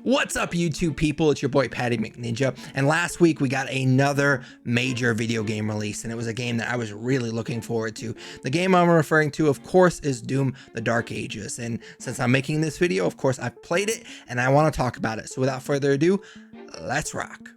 What's up, YouTube people? It's your boy Patty McNinja, and last week we got another major video game release, and it was a game that I was really looking forward to. The game I'm referring to, of course, is Doom: The Dark Ages, and since I'm making this video, of course, I've played it, and I want to talk about it. So without further ado, let's rock.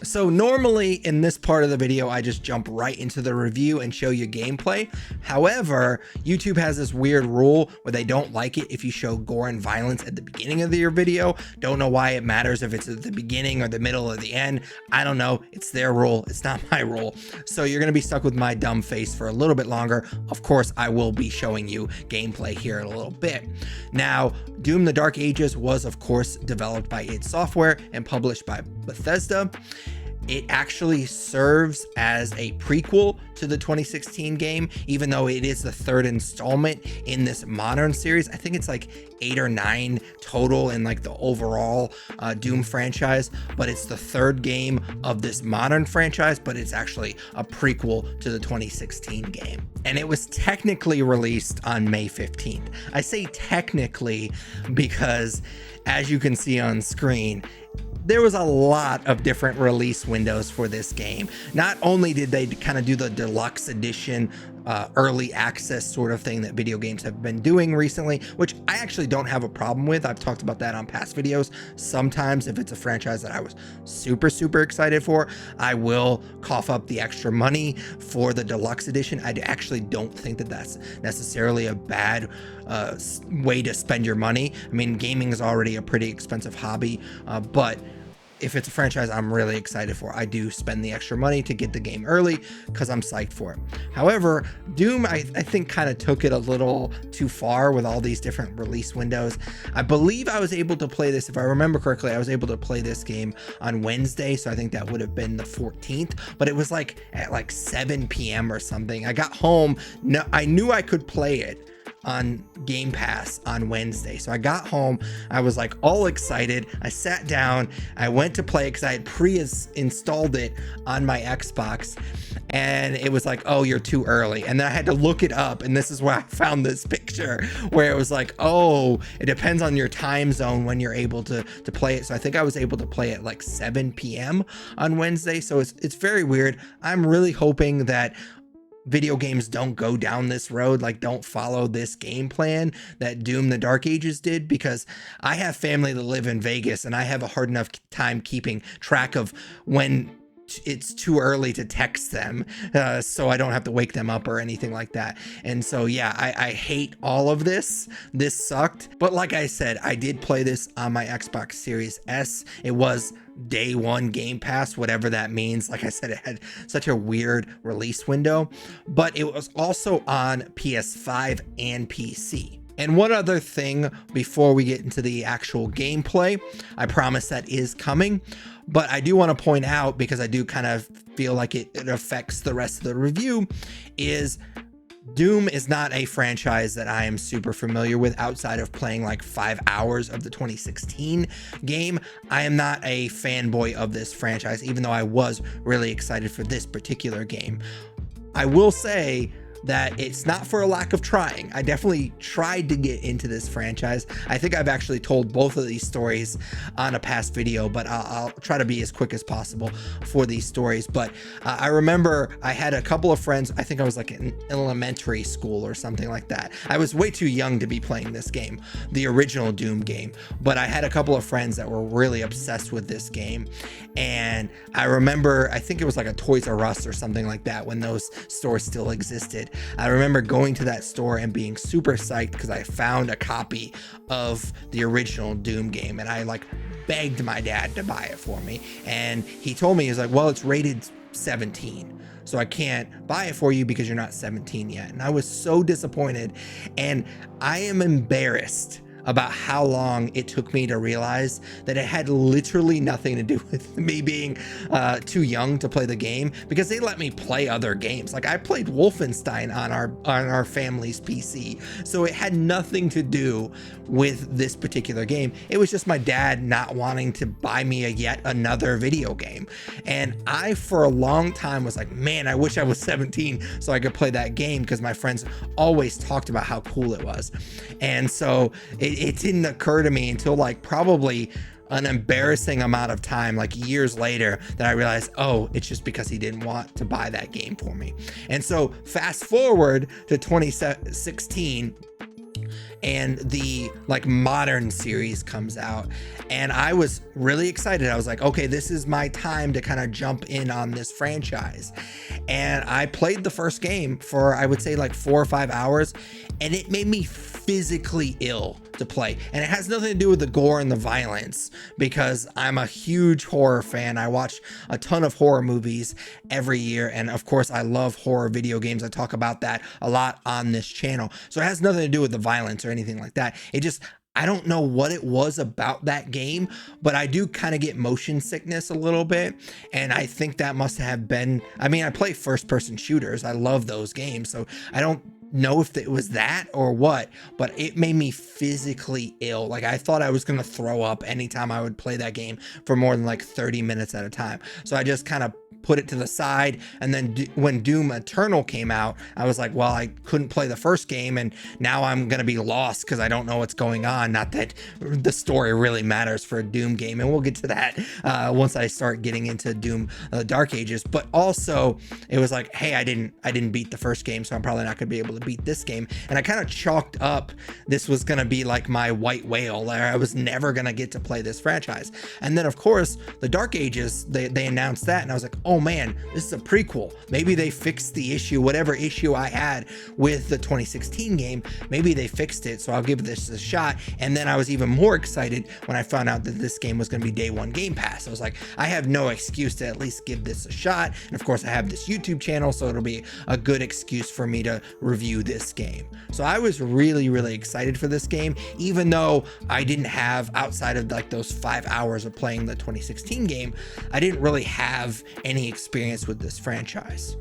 So normally in this part of the video, I just jump right into the review and show you gameplay. However, YouTube has this weird rule where they don't like it if you show gore and violence at the beginning of your video. Don't know why it matters if it's at the beginning or the middle or the end. I don't know. It's their rule. It's not my rule. So you're going to be stuck with my dumb face for a little bit longer. Of course, I will be showing you gameplay here in a little bit. Now, Doom: The Dark Ages was, of course, developed by id Software and published by Bethesda. It actually serves as a prequel to the 2016 game, even though it is the third installment in this modern series. I think it's like 8 or 9 total in like the overall Doom franchise, but it's the third game of this modern franchise, but it's actually a prequel to the 2016 game. And it was technically released on May 15th. I say technically because, as you can see on screen, there was a lot of different release windows for this game. Not only did they kind of do the deluxe edition, early access sort of thing that video games have been doing recently, which I actually don't have a problem with. I've talked about that on past videos. Sometimes if it's a franchise that I was super excited for, I will cough up the extra money for the deluxe edition. I actually don't think that that's necessarily a bad way to spend your money. I mean, gaming is already a pretty expensive hobby, but if it's a franchise I'm really excited for, I do spend the extra money to get the game early because I'm psyched for it. However, Doom, I think, kind of took it a little too far with all these different release windows. I believe I was able to play this, if I remember correctly, I was able to play this game on Wednesday, so I think that would have been the 14th, but it was like at like 7 p.m. or something. I got home, I knew I could play it on Game Pass on Wednesday. So I got home, I was like all excited. I sat down, I went to play it because I had pre-installed it on my Xbox, and it was like, oh, you're too early. And then I had to look it up, and this is where I found this picture where it was like, oh, it depends on your time zone when you're able to play it. So I think I was able to play it like 7 p.m. on Wednesday. So it's very weird. I'm really hoping that video games don't go down this road, like don't follow this game plan that Doom: The Dark Ages did, because I have family that live in Vegas and I have a hard enough time keeping track of when it's too early to text them, so I don't have to wake them up or anything like that. And so yeah, I hate all of this. This sucked, but like I said, I did play this on my Xbox Series S. It was day one Game Pass, whatever that means. Like I said, it had such a weird release window, but it was also on PS5 and PC. And one other thing before we get into the actual gameplay, I promise that is coming, but I do want to point out, because I do kind of feel like it affects the rest of the review, is Doom is not a franchise that I am super familiar with outside of playing like 5 hours of the 2016 game. I am not a fanboy of this franchise, even though I was really excited for this particular game. I will say that it's not for a lack of trying. I definitely tried to get into this franchise. I think I've actually told both of these stories on a past video, but I'll try to be as quick as possible for these stories. But I remember I had a couple of friends, I think I was like in elementary school or something like that. I was way too young to be playing this game, the original Doom game, but I had a couple of friends that were really obsessed with this game. And I remember, I think it was like a Toys R Us or something like that when those stores still existed. I remember going to that store and being super psyched because I found a copy of the original Doom game, and I like begged my dad to buy it for me, and he told me, he's like, well, it's rated 17, so I can't buy it for you because you're not 17 yet. And I was so disappointed, and I am embarrassed about how long it took me to realize that it had literally nothing to do with me being too young to play the game, because they let me play other games. Like I played Wolfenstein on our family's PC, so it had nothing to do with this particular game. It was just my dad not wanting to buy me yet another video game. And I, for a long time, was like, man, I wish I was 17 so I could play that game, because my friends always talked about how cool it was. And so it didn't occur to me until like probably an embarrassing amount of time, like years later, that I realized, oh, it's just because he didn't want to buy that game for me. And so fast forward to 2016, and the like modern series comes out, and I was really excited. I was like, okay, this is my time to kind of jump in on this franchise. And I played the first game for, I would say, like 4 or 5 hours, and it made me physically ill to play. And it has nothing to do with the gore and the violence, because I'm a huge horror fan. I watch a ton of horror movies every year, and of course I love horror video games. I talk about that a lot on this channel. So it has nothing to do with the violence or anything like that. It just, I don't know what it was about that game, but I do kind of get motion sickness a little bit. And I think that must have been, I mean, I play first person shooters. I love those games. So I don't know if it was that or what, but it made me physically ill. Like I thought I was going to throw up anytime I would play that game for more than like 30 minutes at a time. So I just kind of put it to the side. And then when Doom Eternal came out, I was like, well, I couldn't play the first game, and now I'm going to be lost because I don't know what's going on. Not that the story really matters for a Doom game, and we'll get to that once I start getting into Doom Dark Ages. But also it was like, hey, I didn't beat the first game, so I'm probably not going to be able to beat this game. And I kind of chalked up this was going to be like my white whale, where I was never going to get to play this franchise. And then of course the Dark Ages, they announced that, and I was like, oh man, this is a prequel. Maybe they fixed the issue, whatever issue I had with the 2016 game, maybe they fixed it, so I'll give this a shot. And then I was even more excited when I found out that this game was going to be day one Game Pass. I was like, I have no excuse to at least give this a shot. And of course I have this YouTube channel, so it'll be a good excuse for me to review this game. So I was really, really excited for this game, even though I didn't have, outside of like those 5 hours of playing the 2016 game, I didn't really have any experience with this franchise.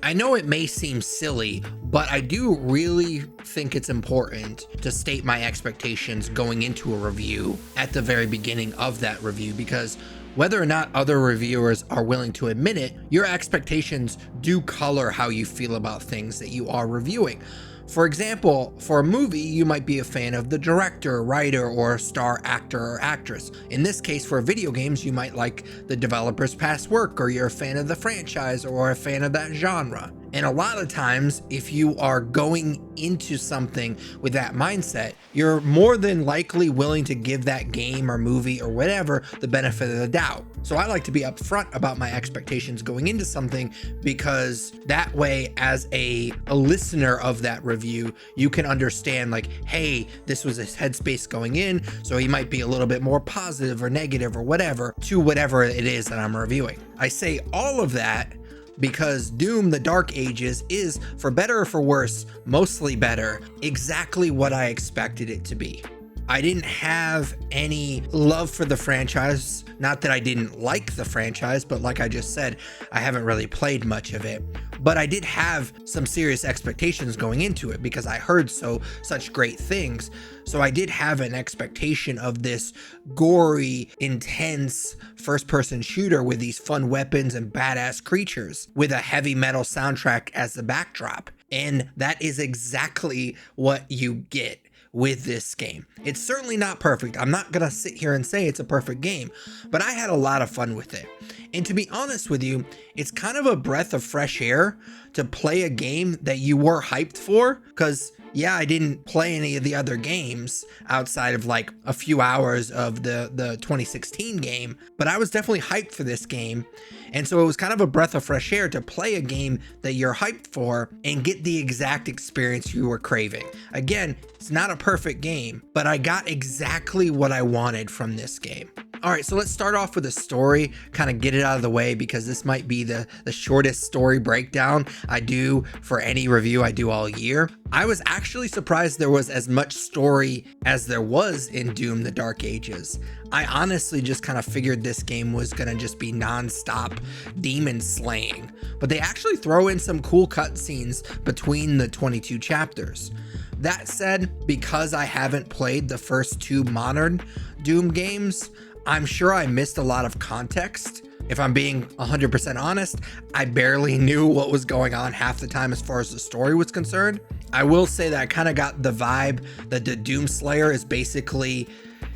I know it may seem silly, but I do really think it's important to state my expectations going into a review at the very beginning of that review, because whether or not other reviewers are willing to admit it, your expectations do color how you feel about things that you are reviewing. For example, for a movie, you might be a fan of the director, writer, or star actor or actress. In this case, for video games, you might like the developer's past work, or you're a fan of the franchise, or a fan of that genre. And a lot of times, if you are going into something with that mindset, you're more than likely willing to give that game or movie or whatever the benefit of the doubt. So I like to be upfront about my expectations going into something, because that way, as a listener of that review, you can understand like, hey, this was his headspace going in, so he might be a little bit more positive or negative or whatever to whatever it is that I'm reviewing. I say all of that because Doom the Dark Ages is, for better or for worse, mostly better, exactly what I expected it to be. I didn't have any love for the franchise. Not that I didn't like the franchise, but like I just said, I haven't really played much of it. But I did have some serious expectations going into it because I heard such great things. So I did have an expectation of this gory, intense first-person shooter with these fun weapons and badass creatures with a heavy metal soundtrack as the backdrop. And that is exactly what you get with this game. It's certainly not perfect. I'm not gonna sit here and say it's a perfect game, but I had a lot of fun with it. And to be honest with you, it's kind of a breath of fresh air to play a game that you were hyped for, because yeah, I didn't play any of the other games outside of like a few hours of the 2016 game, but I was definitely hyped for this game. And so it was kind of a breath of fresh air to play a game that you're hyped for and get the exact experience you were craving. Again, it's not a perfect game, but I got exactly what I wanted from this game. All right, so let's start off with a story, kind of get it out of the way, because this might be the shortest story breakdown I do for any review I do all year. I was actually surprised there was as much story as there was in Doom: The Dark Ages. I honestly just kind of figured this game was gonna just be non-stop demon slaying, but they actually throw in some cool cutscenes between the 22 chapters. That said, because I haven't played the first 2 modern Doom games, I'm sure I missed a lot of context. If I'm being 100% honest, I barely knew what was going on half the time as far as the story was concerned. I will say that I kind of got the vibe that the Doom Slayer is basically,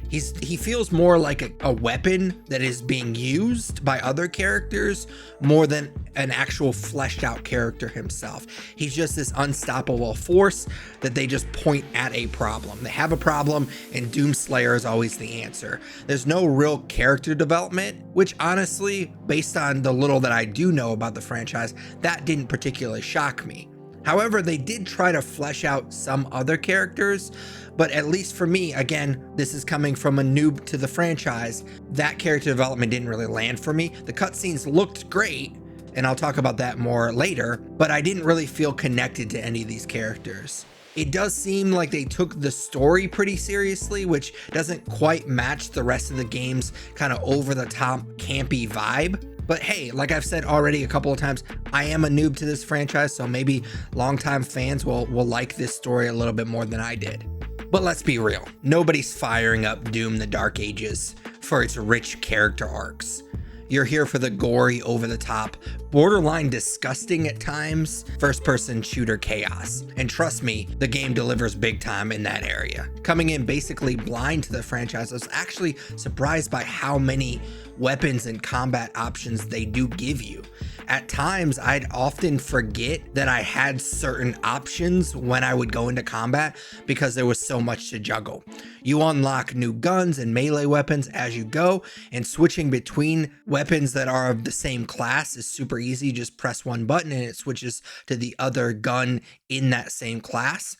he feels more like a weapon that is being used by other characters more than an actual fleshed out character himself. He's just this unstoppable force that they just point at a problem. They have a problem and Doom Slayer is always the answer. There's no real character development, which honestly, based on the little that I do know about the franchise, that didn't particularly shock me. However, they did try to flesh out some other characters, but at least for me, again, this is coming from a noob to the franchise, that character development didn't really land for me. The cutscenes looked great, and I'll talk about that more later, but I didn't really feel connected to any of these characters. It does seem like they took the story pretty seriously, which doesn't quite match the rest of the game's kind of over-the-top campy vibe. But hey, like I've said already a couple of times, I am a noob to this franchise, so maybe longtime fans will like this story a little bit more than I did. But let's be real, nobody's firing up Doom: The Dark Ages for its rich character arcs. You're here for the gory, over-the-top, borderline disgusting at times, first-person shooter chaos. And trust me, the game delivers big time in that area. Coming in basically blind to the franchise, I was actually surprised by how many weapons and combat options they do give you. At times, I'd often forget that I had certain options when I would go into combat because there was so much to juggle. You unlock new guns and melee weapons as you go, and switching between weapons that are of the same class is super easy. Just press one button and it switches to the other gun in that same class.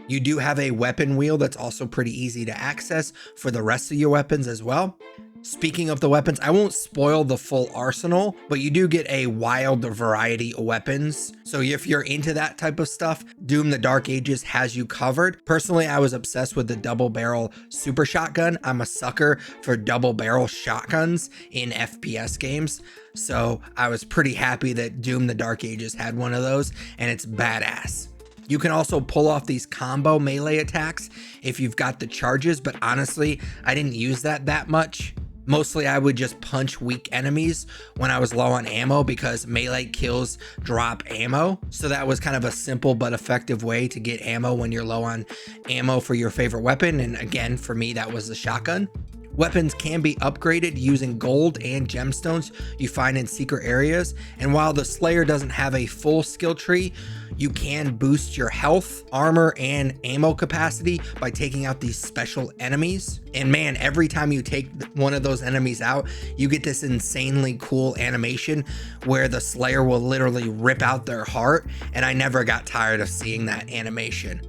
You do have a weapon wheel that's also pretty easy to access for the rest of your weapons as well. Speaking of the weapons, I won't spoil the full arsenal, but you do get a wild variety of weapons. So if you're into that type of stuff, Doom: The Dark Ages has you covered. Personally, I was obsessed with the double barrel super shotgun. I'm a sucker for double barrel shotguns in FPS games. So I was pretty happy that Doom: The Dark Ages had one of those, and it's badass. You can also pull off these combo melee attacks if you've got the charges, but honestly, I didn't use that much. Mostly I would just punch weak enemies when I was low on ammo because melee kills drop ammo. So that was kind of a simple but effective way to get ammo when you're low on ammo for your favorite weapon. And again, for me, that was the shotgun. Weapons can be upgraded using gold and gemstones you find in secret areas. And while the Slayer doesn't have a full skill tree, you can boost your health, armor, and ammo capacity by taking out these special enemies. And man, every time you take one of those enemies out, you get this insanely cool animation where the Slayer will literally rip out their heart. And I never got tired of seeing that animation.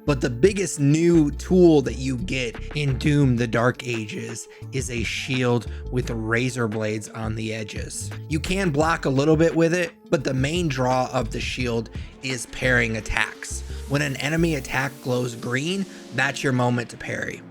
But the biggest new tool that you get in Doom: The Dark Ages is a shield with razor blades on the edges. You can block a little bit with it, but the main draw of the shield is parrying attacks. When an enemy attack glows green, that's your moment to parry.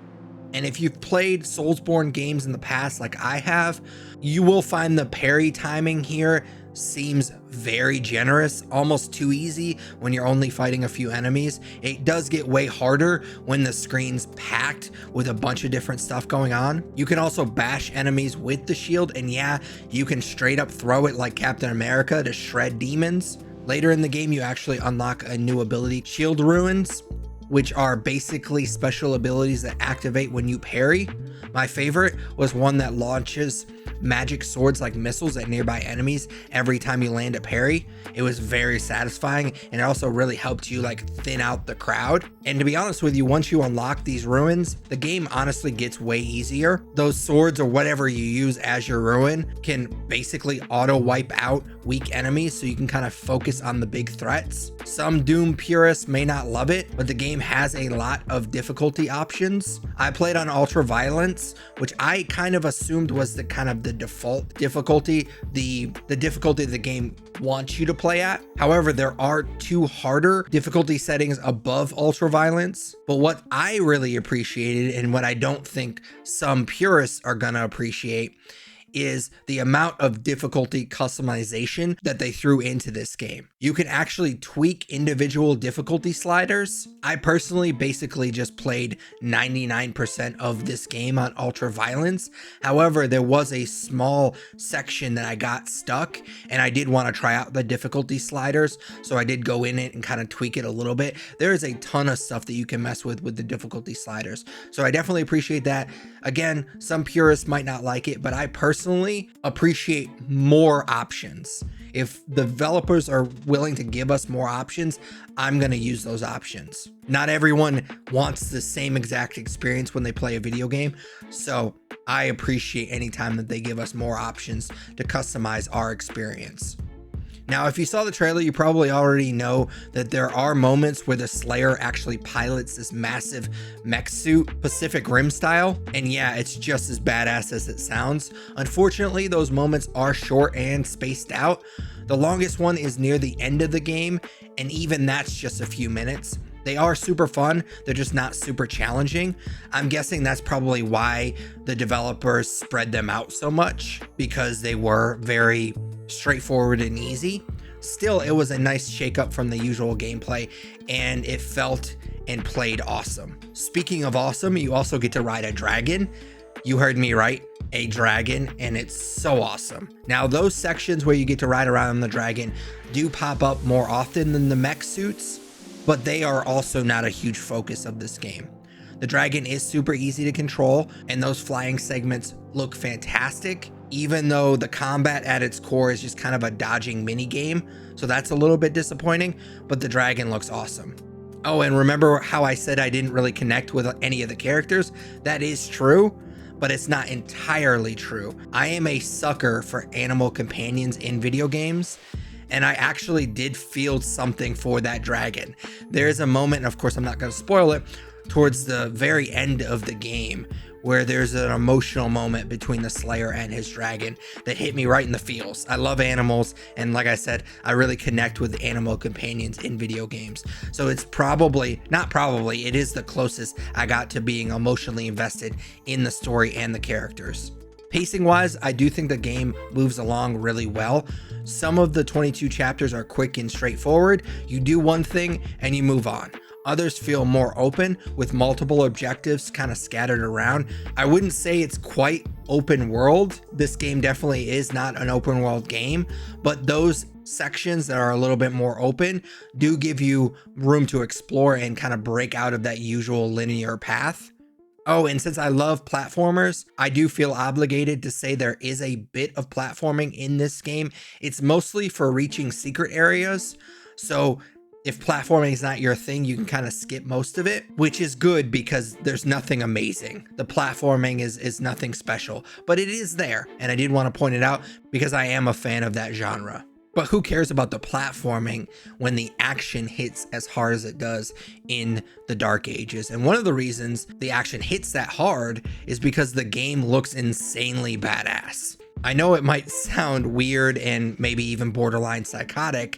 And if you've played Soulsborne games in the past like I have, you will find the parry timing here seems very generous, almost too easy when you're only fighting a few enemies. It does get way harder when the screen's packed with a bunch of different stuff going on. You can also bash enemies with the shield, and yeah, you can straight up throw it like Captain America to shred demons. Later in the game, you actually unlock a new ability, Shield Ruins, which are basically special abilities that activate when you parry. My favorite was one that launches magic swords like missiles at nearby enemies every time you land a parry. It was very satisfying, and it also really helped you like thin out the crowd. And to be honest with you, once you unlock these ruins, the game honestly gets way easier. Those swords or whatever you use as your ruin can basically auto wipe out weak enemies, so you can kind of focus on the big threats. Some Doom purists may not love it, but the game has a lot of difficulty options. I played on ultra violence, which I kind of assumed was the kind of the default difficulty, the difficulty the game wants you to play at. However, there are 2 harder difficulty settings above ultra violence. But what I really appreciated, and what I don't think some purists are gonna appreciate, is the amount of difficulty customization that they threw into this game. You can actually tweak individual difficulty sliders. I personally basically just played 99% of this game on ultra violence. However, there was a small section that I got stuck, and I did want to try out the difficulty sliders, so I did go in it and kind of tweak it a little bit. There is a ton of stuff that you can mess with the difficulty sliders, so I definitely appreciate that. Again, some purists might not like it, but I personally appreciate more options. If the developers are willing to give us more options, I'm going to use those options. Not everyone wants the same exact experience when they play a video game, so I appreciate any time that they give us more options to customize our experience. Now, if you saw the trailer, you probably already know that there are moments where the Slayer actually pilots this massive mech suit, Pacific Rim style. And yeah, it's just as badass as it sounds. Unfortunately, those moments are short and spaced out. The longest one is near the end of the game, and even that's just a few minutes. They are super fun, they're just not super challenging. I'm guessing that's probably why the developers spread them out so much, because they were very straightforward and easy. Still, it was a nice shakeup from the usual gameplay, and it felt and played awesome. Speaking of awesome, you also get to ride a dragon. You heard me right, a dragon, and it's so awesome. Now, those sections where you get to ride around on the dragon do pop up more often than the mech suits, but they are also not a huge focus of this game. The dragon is super easy to control, and those flying segments look fantastic, even though the combat at its core is just kind of a dodging mini game, so that's a little bit disappointing, but the dragon looks awesome. Oh, and remember how I said I didn't really connect with any of the characters? That is true, but it's not entirely true. I am a sucker for animal companions in video games, and I actually did feel something for that dragon. There's a moment, of course I'm not going to spoil it, towards the very end of the game where there's an emotional moment between the Slayer and his dragon that hit me right in the feels. I love animals, and like I said, I really connect with animal companions in video games. So it's it is the closest I got to being emotionally invested in the story and the characters. Pacing wise, I do think the game moves along really well. Some of the 22 chapters are quick and straightforward. You do one thing and you move on. Others feel more open with multiple objectives kind of scattered around. I wouldn't say it's quite open world. This game definitely is not an open world game, but those sections that are a little bit more open do give you room to explore and kind of break out of that usual linear path. Oh, and since I love platformers, I do feel obligated to say there is a bit of platforming in this game. It's mostly for reaching secret areas. So if platforming is not your thing, you can kind of skip most of it, which is good because there's nothing amazing. The platforming is nothing special, but it is there. And I did want to point it out because I am a fan of that genre. But who cares about the platforming when the action hits as hard as it does in the Dark Ages? And one of the reasons the action hits that hard is because the game looks insanely badass. I know it might sound weird and maybe even borderline psychotic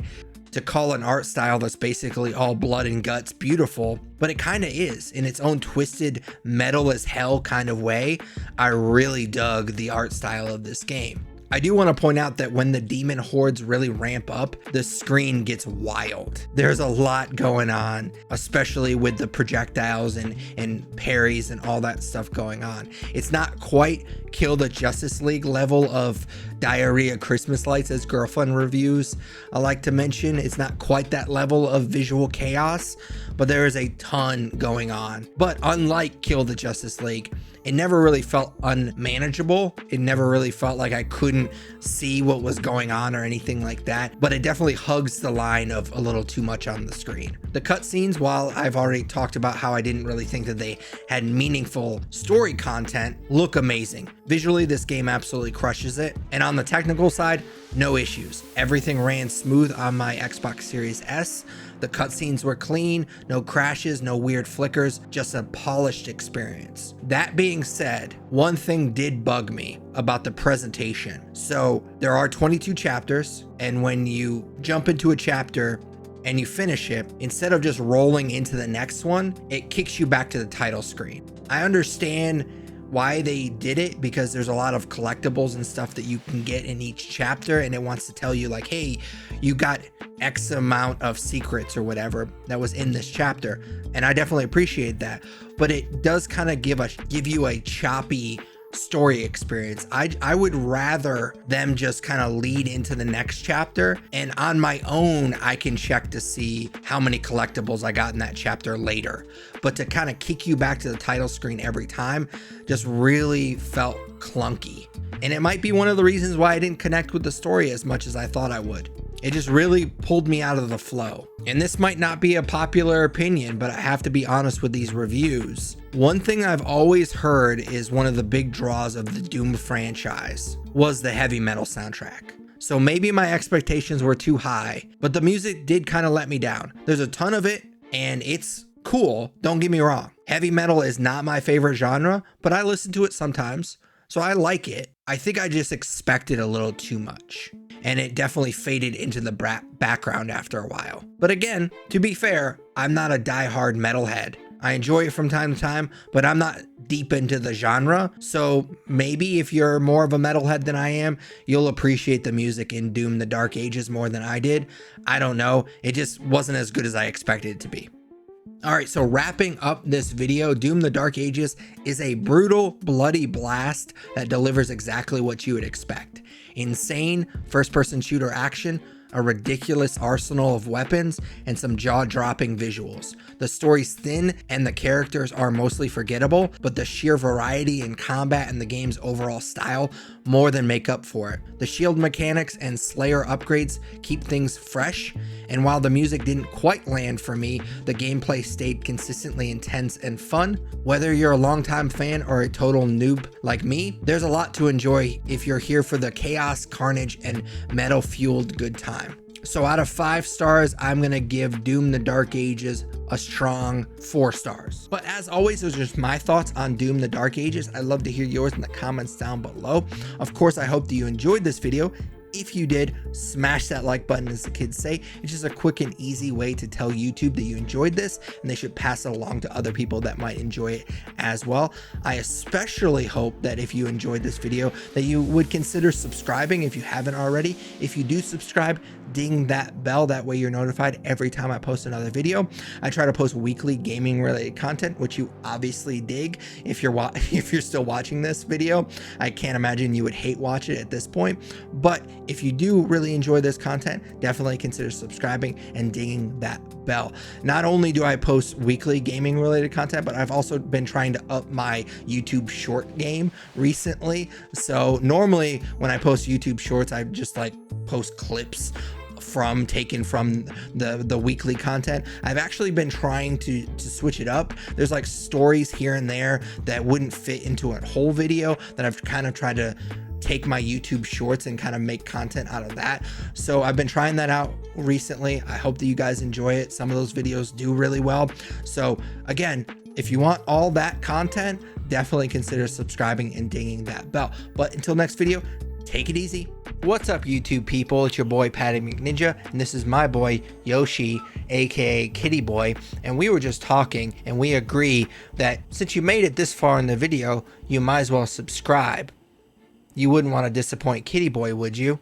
to call an art style that's basically all blood and guts beautiful, but it kind of is in its own twisted metal as hell kind of way. I really dug the art style of this game. I do want to point out that when the demon hordes really ramp up, the screen gets wild. There's a lot going on, especially with the projectiles and parries and all that stuff going on. It's not quite Kill the Justice League level of diarrhea Christmas lights as girlfriend reviews. I like to mention it's not quite that level of visual chaos, but there is a ton going on. But unlike Kill the Justice League, it never really felt unmanageable. It never really felt like I couldn't see what was going on or anything like that, but it definitely hugs the line of a little too much on the screen. The cutscenes, while I've already talked about how I didn't really think that they had meaningful story content, look amazing. Visually, this game absolutely crushes it. And on the technical side, no issues. Everything ran smooth on my Xbox Series S. The cutscenes were clean, no crashes, no weird flickers, just a polished experience. That being said, one thing did bug me about the presentation. So there are 22 chapters, and when you jump into a chapter and you finish it, instead of just rolling into the next one, it kicks you back to the title screen. I understand why they did it, because there's a lot of collectibles and stuff that you can get in each chapter, and it wants to tell you like, hey, you got X amount of secrets or whatever that was in this chapter, and I definitely appreciate that. But it does kind of give you a choppy story experience. I would rather them just kind of lead into the next chapter, and on my own I can check to see how many collectibles I got in that chapter later. But to kind of kick you back to the title screen every time just really felt clunky, and it might be one of the reasons why I didn't connect with the story as much as I thought I would. It just really pulled me out of the flow. And this might not be a popular opinion, but I have to be honest with these reviews. One thing I've always heard is one of the big draws of the Doom franchise was the heavy metal soundtrack. So maybe my expectations were too high, but the music did kind of let me down. There's a ton of it, and it's cool, don't get me wrong. Heavy metal is not my favorite genre, but I listen to it sometimes, so I like it. I think I just expected a little too much, and it definitely faded into the background after a while. But again, to be fair, I'm not a diehard metalhead. I enjoy it from time to time, but I'm not deep into the genre. So maybe if you're more of a metalhead than I am, you'll appreciate the music in Doom: The Dark Ages more than I did. I don't know. It just wasn't as good as I expected it to be. All right, so wrapping up this video, Doom: The Dark Ages is a brutal, bloody blast that delivers exactly what you would expect. Insane first-person shooter action, a ridiculous arsenal of weapons, and some jaw-dropping visuals. The story's thin and the characters are mostly forgettable, but the sheer variety in combat and the game's overall style more than make up for it. The shield mechanics and Slayer upgrades keep things fresh, and while the music didn't quite land for me, the gameplay stayed consistently intense and fun. Whether you're a longtime fan or a total noob like me, there's a lot to enjoy if you're here for the chaos, carnage, and metal-fueled good time. So out of 5 stars, I'm gonna give Doom: The Dark Ages a strong 4 stars. But as always, those are just my thoughts on Doom: The Dark Ages. I'd love to hear yours in the comments down below. Of course, I hope that you enjoyed this video. If you did, smash that like button, as the kids say. It's just a quick and easy way to tell YouTube that you enjoyed this, and they should pass it along to other people that might enjoy it as well. I especially hope that if you enjoyed this video, that you would consider subscribing if you haven't already. If you do subscribe, ding that bell, that way you're notified every time I post another video. I try to post weekly gaming related content, which you obviously dig. If you're still watching this video, I can't imagine you would hate watch it at this point. But if you do really enjoy this content, definitely consider subscribing and dinging that bell. Not only do I post weekly gaming related content, but I've also been trying to up my YouTube short game recently. So normally when I post YouTube shorts, I just like post clips taken from the weekly content. I've actually been trying to switch it up. There's like stories here and there that wouldn't fit into a whole video that I've kind of tried to take my YouTube shorts and kind of make content out of that. So I've been trying that out recently. I hope that you guys enjoy it. Some of those videos do really well. So again, if you want all that content, definitely consider subscribing and dinging that bell. But until next video, take it easy. What's up, YouTube people? It's your boy Patty McNinja, and this is my boy Yoshi, aka Kitty Boy, and we were just talking and we agree that since you made it this far in the video, you might as well subscribe. You wouldn't want to disappoint Kitty Boy, would you?